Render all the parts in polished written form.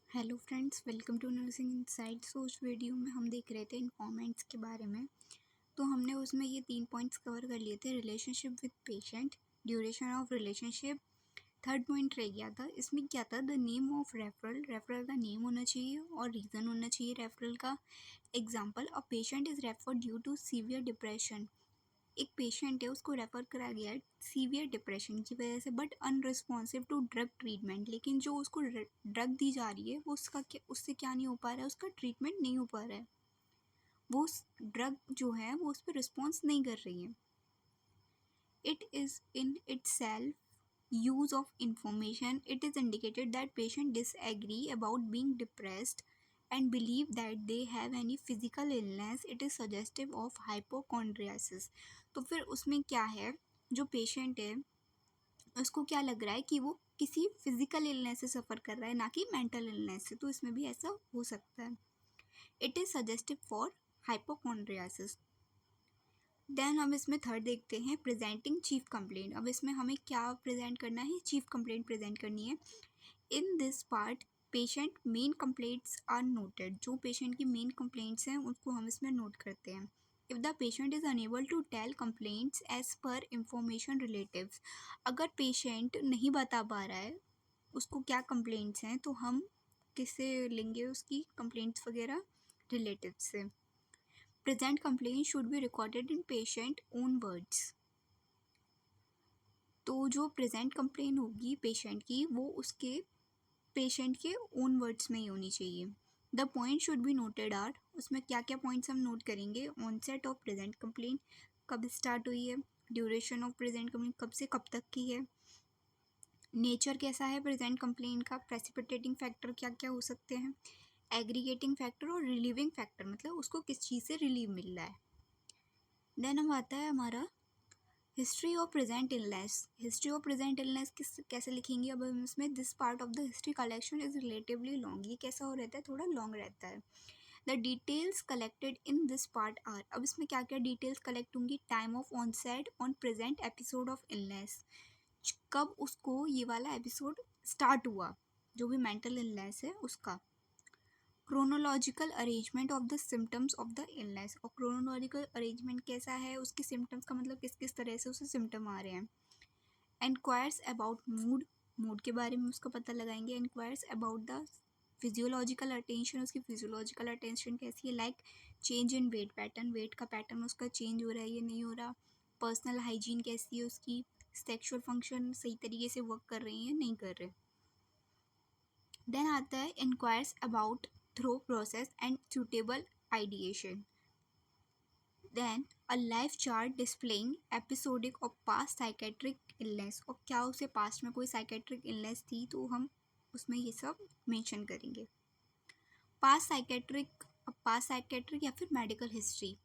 Hello friends, welcome to nursing insights. उस video में हम देख रहे थे इन्फॉर्मेंट्स के बारे में। तो हमने उसमें ये 3 पॉइंट्स कवर कर लिए थे। Relationship with patient, duration of relationship, third point रह गया था। इसमें क्या था, the name of referral. Referral का नेम होना चाहिए और रीज़न होना चाहिए रेफरल का। Example, a patient is referred due to severe depression. एक पेशेंट है, उसको रेफ़र करा गया है सीवियर डिप्रेशन की वजह से, but unresponsive to drug treatment. लेकिन जो उसको ड्रग दी जा रही है वो उससे क्या नहीं हो पा रहा है, उसका ट्रीटमेंट नहीं हो पा रहा है। वो ड्रग जो है वो उस पर रिस्पॉन्स नहीं कर रही है। It is in its self use of information. It is indicated that patient disagree about being depressed and believe that they have any physical illness. It is suggestive of hypochondriasis. तो फिर उसमें क्या है, जो पेशेंट है उसको क्या लग रहा है कि वो किसी फिजिकल इलनेस से सफ़र कर रहा है, ना कि मेंटल इलनेस से। तो इसमें भी ऐसा हो सकता है। It is suggestive for hypochondriasis. Then हम इसमें थर्ड देखते हैं, प्रेजेंटिंग चीफ कंप्लेंट। अब इसमें हमें क्या प्रेजेंट करना है, चीफ कंप्लेंट प्रेजेंट करनी है। In this part patient main complaints are noted. जो पेशेंट की मेन कंप्लेंट्स हैं उनको हम इसमें नोट करते हैं। If the patient is unable to tell complaints as per information relatives. अगर पेशेंट नहीं बता पा रहा है उसको क्या कंप्लेंट्स हैं, तो हम किससे लेंगे उसकी कंप्लेंट्स वगैरह, रिलेटिव से। Present complaint should be recorded in patient own words. तो जो प्रेजेंट कंप्लेन होगी पेशेंट की वो उसके पेशेंट के ओन वर्ड्स में ही होनी चाहिए। The point should be noted are, उसमें क्या क्या पॉइंट्स हम नोट करेंगे। ऑनसेट ऑफ प्रेजेंट कंप्लेन, कब स्टार्ट हुई है। ड्यूरेशन ऑफ प्रेजेंट कंप्लेन, कब से कब तक की है। नेचर कैसा है प्रेजेंट कंप्लेन का। प्रेसिपिटेटिंग फैक्टर क्या क्या हो सकते हैं। एग्रीगेटिंग फैक्टर और रिलीविंग फैक्टर, मतलब उसको किस चीज़ से रिलीव मिल रहा है। देन हम आता है हमारा history of present illness. History of present illness कैसे लिखेंगे। अब हम इसमें this part of the history collection is relatively long. ये कैसा हो रहता है, थोड़ा लॉन्ग रहता है। The details collected in this part are. अब इसमें क्या क्या डिटेल्स कलेक्ट होंगी। Time of onset on present episode of illness, कब उसको ये वाला एपिसोड स्टार्ट हुआ, जो भी मेंटल इलनेस है उसका। Chronological arrangement of the symptoms of the illness. और क्रोनोलॉजिकल अरेंजमेंट कैसा है, उसके सिम्टम्स का मतलब किस किस तरह से उसे सिम्टम आ रहे हैं। एनक्वायर्स अबाउट मूड, मूड के बारे में उसका पता लगाएंगे। Enquires about the physiological attention, उसकी फिजियोलॉजिकल अटेंशन कैसी है। Like change in weight pattern, weight का पैटर्न उसका चेंज हो रहा है या नहीं हो रहा। पर्सनल हाइजीन कैसी है उसकी। सेक्सुअल फंक्शन सही तरीके से वर्क कर रही है या नहीं कर रहे। देन आता है enquires about throw process and suitable ideation. Then a life chart displaying episodic of past psychiatric illness. और क्या उसे पास्ट में कोई साइकेट्रिक इलनेस थी, तो हम उसमें ये सब मेंशन करेंगे। पास्ट साइकेट्रिक या फिर मेडिकल हिस्ट्री।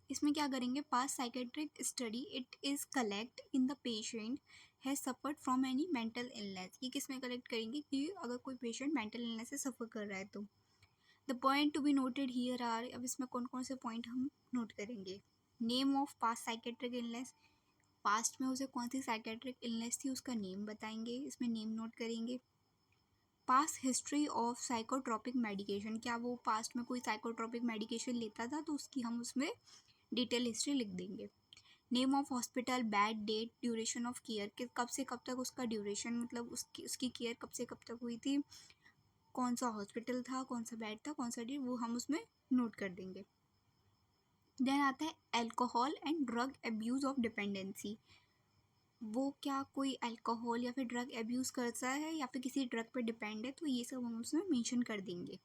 इसमें क्या करेंगे, past psychiatric study it is collect in the patient has suffered from any mental illness. ये किस में कलेक्ट करेंगे कि अगर कोई पेशेंट मेंटल इलनेस से सफ़र कर रहा है तो। The point to be noted here are. अब इसमें कौन कौन से पॉइंट हम नोट करेंगे। Name of past psychiatric illness, past में उसे कौन सी साइकेट्रिक इलनेस थी उसका नेम बताएंगे, इसमें नेम नोट करेंगे। Past history of psychotropic medication, क्या वो पास्ट में कोई साइकोट्रोपिक मेडिकेशन लेता था, तो उसकी हम उसमें डिटेल हिस्ट्री लिख देंगे। Name of hospital, bed, date, duration of care, कि कब से कब तक उसका ड्यूरेशन, मतलब उसकी केयर कब से कब तक हुई थी, कौन सा हॉस्पिटल था, कौन सा बेड था, कौन सा डेट, वो हम उसमें नोट कर देंगे। देन आता है alcohol and drug abuse of dependency. वो क्या कोई अल्कोहल या फिर ड्रग एब्यूज़ करता है या फिर किसी ड्रग पे डिपेंड है, तो ये सब हम उसमें मेंशन कर देंगे।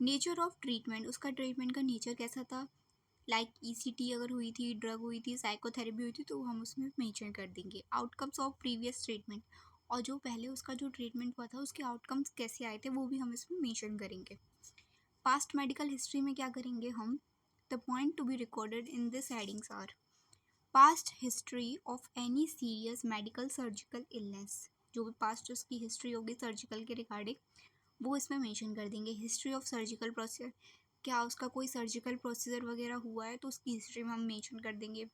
नेचर ऑफ ट्रीटमेंट, उसका ट्रीटमेंट का नेचर कैसा था। लाइक ईसीटी अगर हुई थी, ड्रग हुई थी, साइकोथेरेपी हुई थी, तो हम उसमें मेंशन कर देंगे। आउटकम्स ऑफ प्रीवियस ट्रीटमेंट, और जो पहले उसका जो ट्रीटमेंट हुआ था उसके आउटकम्स कैसे आए थे वो भी हम इसमें मेंशन करेंगे। पास्ट मेडिकल हिस्ट्री में क्या करेंगे हम। The point to be recorded in this headings are past history of any serious medical surgical illness. जो भी पास्ट उसकी हिस्ट्री होगी सर्जिकल के रिगार्डिंग वो इसमें मेंशन कर देंगे। हिस्ट्री ऑफ सर्जिकल प्रोसीजर, क्या उसका कोई सर्जिकल प्रोसीजर वगैरह हुआ है तो उसकी हिस्ट्री में हम मेंशन कर देंगे।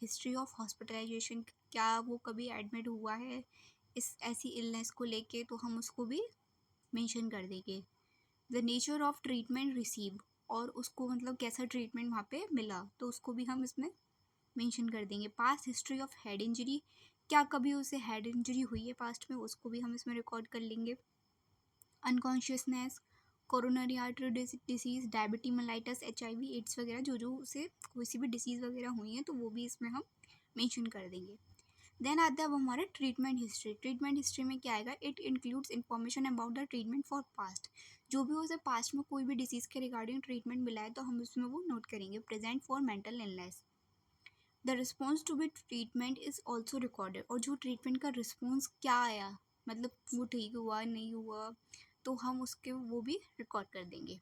हिस्ट्री ऑफ हॉस्पिटलाइजेशन, क्या वो कभी एडमिट हुआ है इस ऐसी इलनेस को लेके, तो हम उसको भी मेंशन कर देंगे। The nature of treatment receive, और उसको मतलब कैसा ट्रीटमेंट वहाँ पे मिला तो उसको भी हम इसमें मेंशन कर देंगे। Past history of head injury, क्या कभी उसे हेड इंजरी हुई है पास्ट में, उसको भी हम इसमें रिकॉर्ड कर लेंगे। Unconsciousness, coronary artery disease, डायबिटी mellitus, HIV ads वगैरह जो उसे कोई सी भी डिसीज़ वगैरह हुई है तो वो भी इसमें हम मेंशन कर देंगे। देन आता है अब हमारा ट्रीटमेंट हिस्ट्री। ट्रीटमेंट हिस्ट्री में क्या आएगा, it includes information about the treatment for past, जो भी उसे पास्ट में कोई भी डिसीज़ के रिगार्डिंग ट्रीटमेंट मिला है तो हम उसमें वो नोट करेंगे। Present for mental illness, the response to be treatment is also recorded, और जो ट्रीटमेंट का रिस्पॉन्स क्या आया, मतलब वो ठीक हुआ नहीं हुआ तो हम उसके वो भी रिकॉर्ड कर देंगे।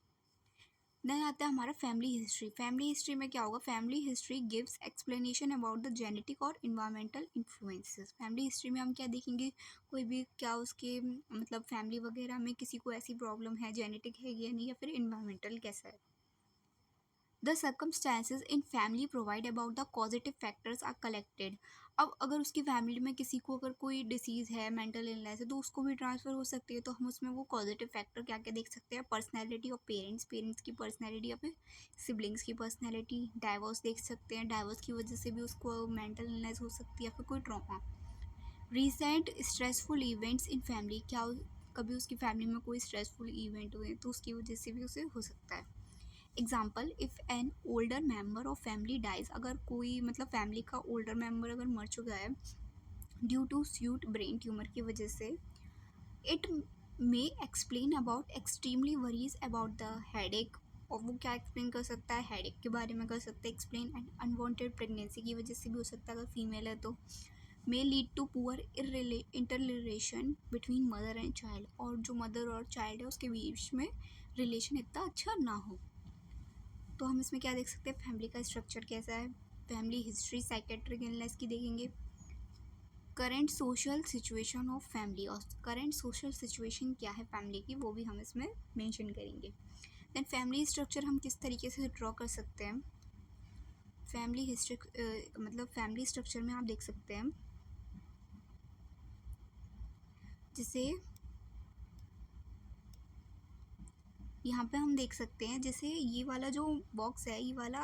देन आता है हमारा फैमिली हिस्ट्री। फैमिली हिस्ट्री में क्या होगा, family history gives explanation about the genetic और इन्वायरमेंटल इन्फ्लुएंसेस। फैमिली हिस्ट्री में हम क्या देखेंगे, कोई भी क्या उसके मतलब फैमिली वगैरह में किसी को ऐसी प्रॉब्लम है, जेनेटिक है या नहीं, या फिर इन्वायरमेंटल कैसा है। The circumstances in family provide about the positive factors are collected. अब अगर उसकी फैमिली में किसी को अगर कोई डिसीज़ है, मेंटल इलनेस है, तो उसको भी ट्रांसफ़र हो सकती है, तो हम उसमें वो पॉजिटिव फैक्टर क्या क्या देख सकते हैं। पर्सनैलिटी ऑफ पेरेंट्स, पेरेंट्स की पर्सनैलिटी या फिर सिबलिंग्स की पर्सनैलिटी। डाइवोर्स देख सकते हैं, डाइवोर्स की वजह से भी उसको मेंटल इलनेस हो सकती है या फिर कोई trauma. Recent stressful events in family, क्या कभी उसकी फैमिली में कोई स्ट्रेसफुल इवेंट हुए तो उसकी वजह से भी उसे हो सकता है। Example, if an older member of family dies, अगर कोई मतलब फैमिली का ओल्डर मेम्बर अगर मर चुका है due to acute brain tumour की वजह से, it may explain about extremely worries about the headache, और वो क्या एक्सप्लेन कर सकता है, हेडेक के बारे में कर सकता है एक्सप्लेन। एंड अनवांटेड प्रेगनेंसी की वजह से भी हो सकता है अगर फीमेल है तो। May lead to poor inter relation between mother and child, और जो मदर और चाइल्ड है उसके बीच में रिलेशन इतना अच्छा ना हो। तो हम इसमें क्या देख सकते हैं, फैमिली का स्ट्रक्चर कैसा है। फैमिली हिस्ट्री साइकेट्रिक इलनेस की देखेंगे। Current social situation of family, और करंट सोशल सिचुएशन क्या है फैमिली की वो भी हम इसमें मेंशन करेंगे। देन फैमिली स्ट्रक्चर हम किस तरीके से ड्रॉ कर सकते हैं। फैमिली हिस्ट्री मतलब फैमिली स्ट्रक्चर में आप देख सकते हैं जैसे यहाँ पे हम देख सकते हैं, जैसे ये वाला जो बॉक्स है ये वाला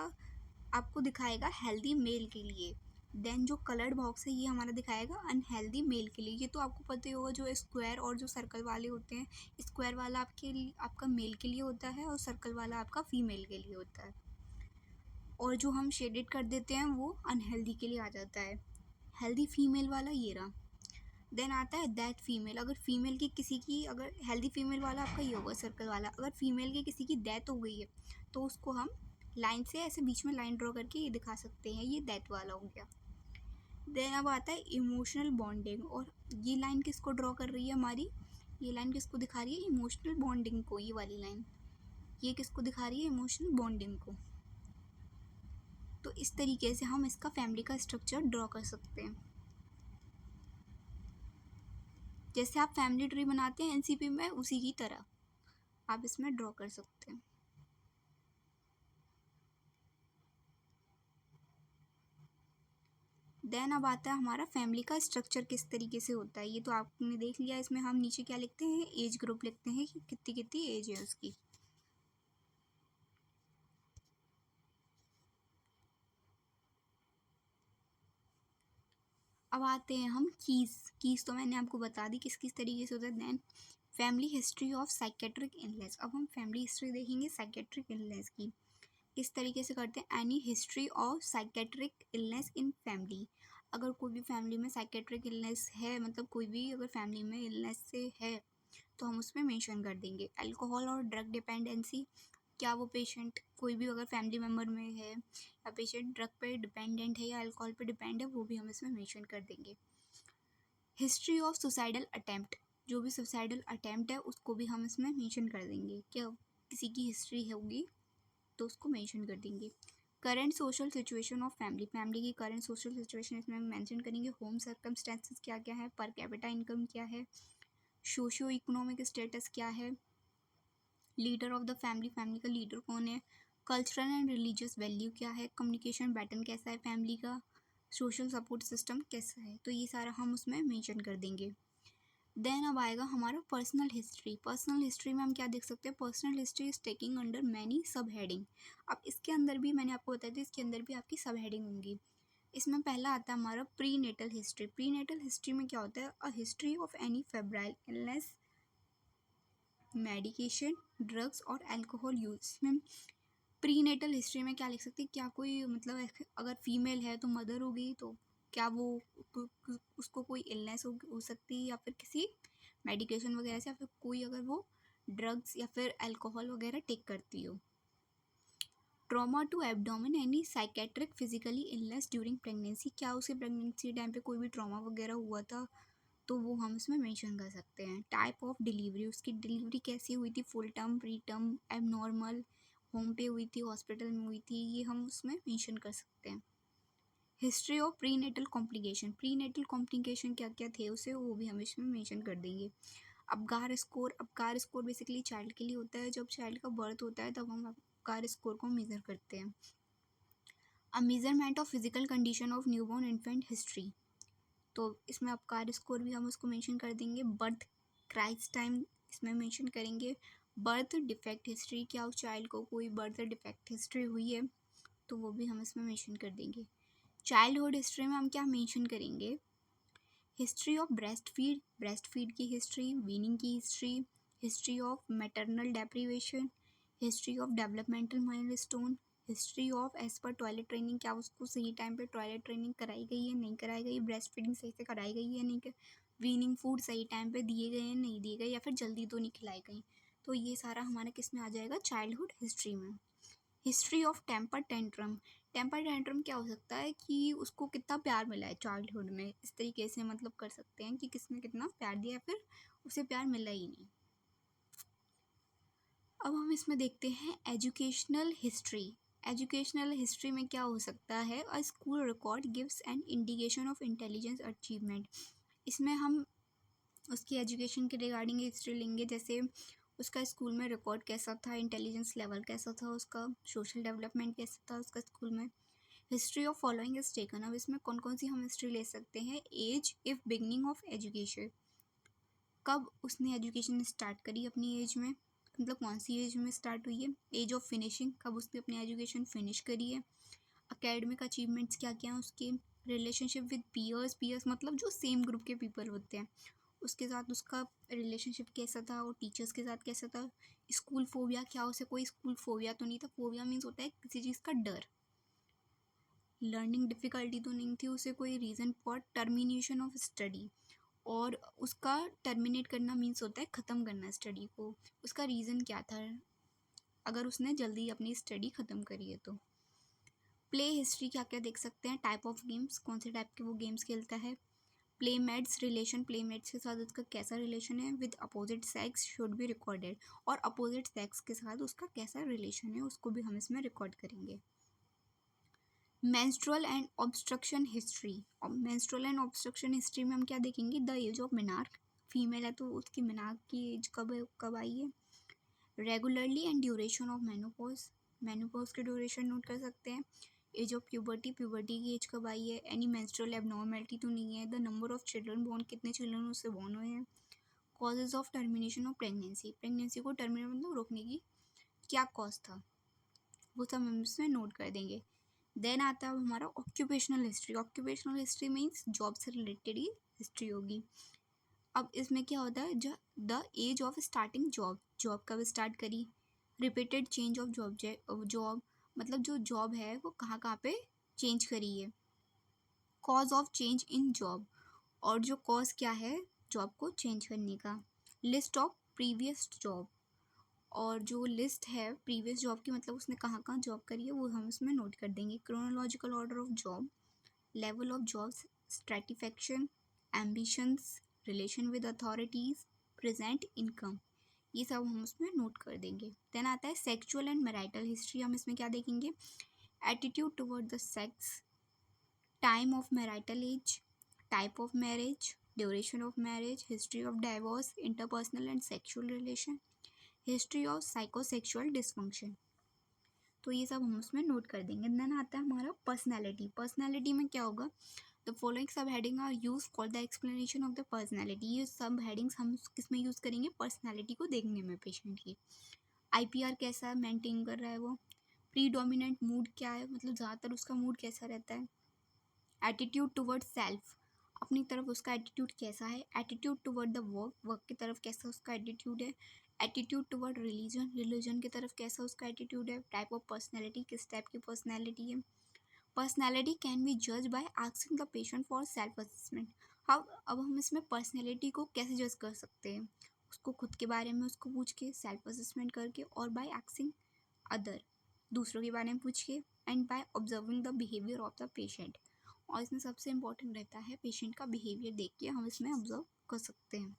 आपको दिखाएगा हेल्दी मेल के लिए। देन जो कलर्ड बॉक्स है ये हमारा दिखाएगा अनहेल्दी मेल के लिए। ये तो आपको पता ही होगा, जो स्क्वायर और जो सर्कल वाले होते हैं, स्क्वायर वाला आपके लिए आपका मेल के लिए होता है और सर्कल वाला आपका फीमेल के लिए होता है, और जो हम शेडेड कर देते हैं वो अनहेल्दी के लिए आ जाता है। हेल्दी फीमेल वाला ये रहा। देन आता है दैट फीमेल, अगर फीमेल की किसी की, अगर हेल्दी फीमेल वाला आपका ये होगा सर्कल वाला, अगर फीमेल की किसी की डेथ हो गई है तो उसको हम लाइन से ऐसे बीच में लाइन ड्रॉ करके ये दिखा सकते हैं, ये डेथ वाला हो गया। देन अब आता है इमोशनल बॉन्डिंग, और ये लाइन किसको ड्रॉ कर रही है हमारी, ये लाइन किसको दिखा रही है, इमोशनल बॉन्डिंग को। ये वाली लाइन ये किसको दिखा रही है, इमोशनल बॉन्डिंग को। तो इस तरीके से हम इसका फैमिली का स्ट्रक्चर ड्रॉ कर सकते हैं। जैसे आप फैमिली ट्री बनाते हैं एनसीपी में, उसी की तरह आप इसमें ड्रॉ कर सकते हैं। देन अब आता है हमारा फैमिली का स्ट्रक्चर किस तरीके से होता है। ये तो आपने देख लिया, इसमें हम नीचे क्या लिखते हैं, एज ग्रुप लिखते हैं कि कितनी कितनी एज है उसकी। अब आते हैं हम कीज तो मैंने आपको बता दी किस किस तरीके से होता है। Then family history of psychiatric illness, अब हम फैमिली हिस्ट्री देखेंगे साइकेट्रिक इलनेस की किस तरीके से करते हैं। Any history of psychiatric illness in family, अगर कोई भी फैमिली में साइकेट्रिक इलनेस है, मतलब कोई भी अगर फैमिली में इलनेस से है तो हम उसमें मेंशन कर देंगे। अल्कोहल और ड्रग डिपेंडेंसी, क्या वो पेशेंट कोई भी अगर फैमिली मेम्बर में है या पेशेंट ड्रग पे डिपेंडेंट है या अल्कोहल पे डिपेंड है, वो भी हम इसमें मेंशन कर देंगे। हिस्ट्री ऑफ सुसाइडल अटैम्प्ट, जो भी सुसाइडल अटैम्प्ट है उसको भी हम इसमें मेंशन कर देंगे। क्या किसी की हिस्ट्री होगी तो उसको मेंशन कर देंगे। Current social situation of family, family की करंट सोशल सिचुएशन इसमें मेंशन करेंगे। होम सर्कमस्टेंसेस क्या क्या है, पर कैपिटा इनकम क्या है, सोशियो इकोनॉमिक स्टेटस क्या है, leader of the family, family का लीडर कौन है, कल्चरल एंड रिलीजियस वैल्यू क्या है, कम्युनिकेशन पैटर्न कैसा है फैमिली का, सोशल सपोर्ट सिस्टम कैसा है, तो ये सारा हम उसमें मेंशन कर देंगे। देन अब आएगा हमारा पर्सनल हिस्ट्री। पर्सनल हिस्ट्री में हम क्या देख सकते हैं, personal history is taking under many सब हेडिंग। अब इसके अंदर भी मैंने आपको बताया था, इसके अंदर भी आपकी सब हेडिंग होंगी। इसमें पहला आता है हमारा prenatal history. Prenatal history में क्या होता है, a history of any febrile illness, medication, drugs और अल्कोहल यूज में प्री नेटल हिस्ट्री में क्या लिख सकते हैं, क्या कोई मतलब अगर फीमेल है तो मदर हो गई, तो क्या वो उसको कोई इलनेस हो सकती है या फिर किसी मेडिकेशन वगैरह से, या फिर कोई अगर वो ड्रग्स या फिर अल्कोहल वगैरह टेक करती हो। Trauma to abdomen, any psychiatric physically illness during pregnancy, क्या उसे प्रेगनेंसी टाइम पे कोई भी ट्रॉमा वगैरह हुआ था तो वो हम इसमें मेंशन कर सकते हैं। टाइप ऑफ डिलीवरी, उसकी डिलीवरी कैसी हुई थी, full term, pre term, abnormal, home पे हुई थी, हॉस्पिटल में हुई थी, ये हम उसमें मेंशन कर सकते हैं। History of prenatal complication, prenatal complication क्या क्या थे उसे, वो भी हम इसमें मेंशन कर देंगे। Apgar score, Apgar score basically child के लिए होता है, जब चाइल्ड का बर्थ होता है तब हम अपगार स्कोर को मेज़र करते हैं। अ measurement of physical condition of newborn infant history, तो इसमें अपकार स्कोर भी हम उसको मेंशन कर देंगे। बर्थ क्राइस्ट टाइम इसमें मेंशन करेंगे। बर्थ डिफेक्ट हिस्ट्री, क्या उस चाइल्ड को कोई बर्थ डिफेक्ट हिस्ट्री हुई है तो वो भी हम इसमें मेंशन कर देंगे। चाइल्डहुड हिस्ट्री में हम क्या मेंशन करेंगे, हिस्ट्री ऑफ ब्रेस्ट फीड की हिस्ट्री, वीनिंग की history, history of maternal deprivation, history of developmental milestone, history of age पर टॉयलेट ट्रेनिंग, क्या उसको सही टाइम पे टॉयलेट ट्रेनिंग कराई गई है नहीं कराई गई, ब्रेस्ट फीडिंग सही से कराई गई है नहीं, वीनिंग फूड सही टाइम पे दिए गए हैं नहीं दिए गए, या फिर जल्दी तो नहीं खिलाई गई। तो ये सारा हमारा किस में आ जाएगा, चाइल्डहुड हिस्ट्री में। History of temper tantrum, temper tantrum क्या हो सकता है कि उसको कितना प्यार मिला है चाइल्डहुड में, इस तरीके से मतलब कर सकते हैं कि किसने कितना प्यार दिया या फिर उसे प्यार मिला ही नहीं। अब हम इसमें देखते हैं एजुकेशनल हिस्ट्री। एजुकेशनल हिस्ट्री में क्या हो सकता है, अ school record gives an indication of intelligence achievement. इसमें हम उसकी एजुकेशन के रिगार्डिंग हिस्ट्री लेंगे, जैसे उसका स्कूल में रिकॉर्ड कैसा था, इंटेलिजेंस लेवल कैसा था उसका, सोशल डेवलपमेंट कैसा था उसका स्कूल में। History of following is taken, अब इसमें कौन कौन सी हम हिस्ट्री ले सकते हैं, age if beginning of education, कब उसने एजुकेशन स्टार्ट करी अपनी एज में, मतलब कौन सी एज में स्टार्ट हुई है। एज ऑफ फिनिशिंग, कब उसने अपनी एजुकेशन फिनिश करी है। अकेडमिक अचीवमेंट्स क्या क्या हैं उसके। रिलेशनशिप विद पीयर्स, पीयर्स मतलब जो सेम ग्रुप के पीपल होते हैं उसके साथ उसका रिलेशनशिप कैसा था और टीचर्स के साथ कैसा था। स्कूल फोबिया, क्या उसे कोई स्कूल फोबिया तो नहीं था, फोबिया मीन्स होता है किसी चीज़ का डर। लर्निंग डिफ़िकल्टी तो नहीं थी उसे कोई, reason for termination of study, और उसका टर्मिनेट करना मीन्स होता है ख़त्म करना स्टडी को, उसका रीज़न क्या था अगर उसने जल्दी अपनी स्टडी ख़त्म करी है तो। प्ले हिस्ट्री क्या क्या देख सकते हैं, टाइप ऑफ गेम्स, कौन से टाइप के वो गेम्स खेलता है। प्लेमेट्स रिलेशन, प्लेमेट्स के साथ उसका कैसा रिलेशन है। With opposite sex should be recorded, और अपोजिट सेक्स के साथ उसका कैसा रिलेशन है उसको भी हम इसमें रिकॉर्ड करेंगे। मेंस्ट्रुअल एंड ऑब्स्ट्रक्शन हिस्ट्री, और मेंस्ट्रुअल एंड ऑब्स्ट्रक्शन हिस्ट्री में हम क्या देखेंगे, the age of menarche, female है तो उसकी मिनार्क की एज कब आई है। Regularly and duration of menopause, menopause की ड्यूरेशन नोट कर सकते हैं। एज ऑफ प्यूबर्टी, प्यूबर्टी की एज कब आई है। एनी मेंस्ट्रुअल एबनॉर्मेलिटी तो नहीं है। The number of children born, कितने चिल्ड्रन उससे बोर्न हुए हैं। Causes of termination of pregnancy, pregnancy को टर्मिनेट मतलब रोकने की क्या कॉज था, वो सब हम इसमें नोट कर देंगे। देन आता है हमारा occupational history. Occupational history means job से रिलेटेड ही हिस्ट्री होगी। अब इसमें क्या होता है, the age of starting job, job कब स्टार्ट करी। रिपीटेड चेंज ऑफ जॉब मतलब जो जॉब है वो कहाँ कहाँ पे चेंज करी है। Cause of change in job, और जो कॉज क्या है जॉब को चेंज करने का। लिस्ट ऑफ प्रीवियस जॉब, और जो लिस्ट है प्रीवियस जॉब की मतलब उसने कहाँ कहाँ जॉब करी है वो हम इसमें नोट कर देंगे। Chronological order of job, level of jobs, stratification, ambitions, relation with authorities, present income, ये सब हम उसमें नोट कर देंगे। देन आता है सेक्सुअल एंड मैरिटल हिस्ट्री, हम इसमें क्या देखेंगे, attitude toward the sex, time of marital age, type of marriage, duration of marriage, history of divorce, interpersonal and sexual relation, history of psychosexual dysfunction, तो ये सब हम उसमें नोट कर देंगे। देन आता है हमारा पर्सनैलिटी। पर्सनैलिटी में क्या होगा, the following sub heading are use for the explanation of the personality. ये सब हेडिंग्स हम किस में यूज़ करेंगे? पर्सनैलिटी को देखने में पेशेंट की। IPR कैसा मेंटेन कर रहा है वो, प्रीडोमिनेंट मूड क्या है, मतलब ज़्यादातर उसका मूड कैसा रहता है। एटीट्यूड टुवर्ड सेल्फ, अपनी तरफ उसका एटीट्यूड कैसा है। Attitude toward the work, work की तरफ कैसा उसका एटीट्यूड है। एटीट्यूड टुवर्ड रिलीजन, रिलीजन की तरफ कैसा उसका एटीट्यूड है। टाइप ऑफ पर्सनैलिटी, किस टाइप की पर्सनैलिटी है। पर्सनैलिटी कैन बी जज by asking the patient for self assessment. अब हम इसमें पर्सनैलिटी को कैसे जज कर सकते हैं? उसको खुद के बारे में उसको पूछ के, सेल्फ असेसमेंट करके, और बाय आस्किंग अदर, दूसरों के बारे में पूछ के, and by observing the behaviour of the patient. और इसमें सबसे इम्पोर्टेंट रहता है पेशेंट का बिहेवियर देख के हम इसमें ऑब्जर्व कर सकते हैं।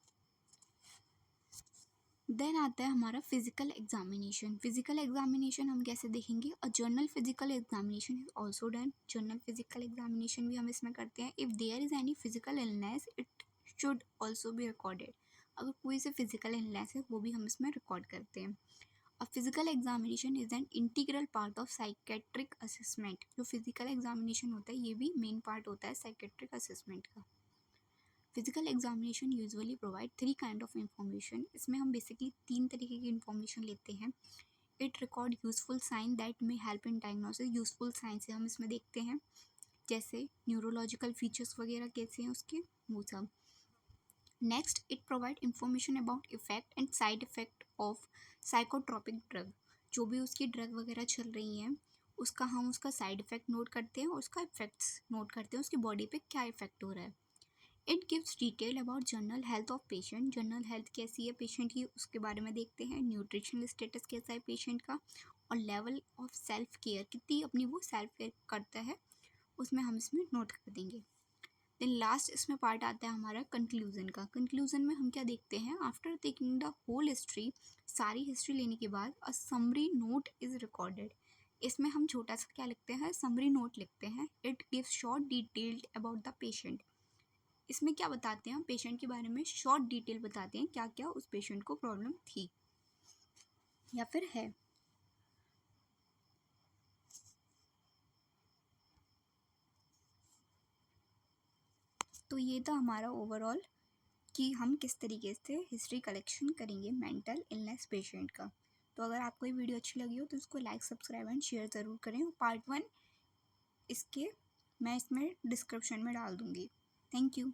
देन आता है हमारा फिजिकल एग्जामिनेशन। फिजिकल एग्जामिनेशन हम कैसे देखेंगे? A general physical examination is also done. General physical examination भी हम इसमें करते हैं। If there is any physical illness it should also be recorded. अगर कोई से फिजिकल इलनेस है वो भी हम इसमें रिकॉर्ड करते हैं। A physical examination is an integral part of psychiatric assessment. जो फिजिकल एग्जामिनेशन होता है ये भी मेन पार्ट होता है साइकेट्रिक असेसमेंट का। Physical examination usually provide 3 kind of information. इसमें हम बेसिकली 3 तरीके की इंफॉर्मेशन लेते हैं। It record useful sign that may help in diagnosis. Useful sign से हम इसमें देखते हैं, जैसे न्यूरोलॉजिकल फीचर्स वगैरह कैसे हैं उसके, वो सब। Next, it provide information about effect and side effect of psychotropic drug. जो भी उसकी ड्रग वगैरह चल रही हैं उसका हम उसका साइड इफेक्ट नोट करते हैं और उसका इफेक्ट्स नोट करते हैं, उसकी बॉडी पे क्या इफेक्ट हो रहा है। It gives detail about general health of patient. General health कैसी है पेशेंट की उसके बारे में देखते हैं। न्यूट्रिशनल स्टेटस कैसा है पेशेंट का, और लेवल ऑफ सेल्फ केयर, कितनी अपनी वो सेल्फ केयर करता है, उसमें हम इसमें नोट कर देंगे। देन लास्ट इसमें पार्ट आता है हमारा कंक्लूजन का। कंक्लूजन में हम क्या देखते हैं? After taking the whole history, सारी हिस्ट्री लेने के बाद a summary note is recorded. इसमें हम छोटा सा क्या लिखते हैं? समरी नोट लिखते हैं। It gives short detailed about the patient. इसमें क्या बताते हैं? हम पेशेंट के बारे में शॉर्ट डिटेल बताते हैं, क्या क्या उस पेशेंट को प्रॉब्लम थी या फिर है। तो ये था हमारा ओवरऑल कि हम किस तरीके से हिस्ट्री कलेक्शन करेंगे मेंटल इलनेस पेशेंट का। तो अगर आपको ये वीडियो अच्छी लगी हो तो इसको लाइक, सब्सक्राइब एंड शेयर ज़रूर करें। और पार्ट 1 इसके मैं इसमें डिस्क्रिप्शन में डाल दूँगी। Thank you.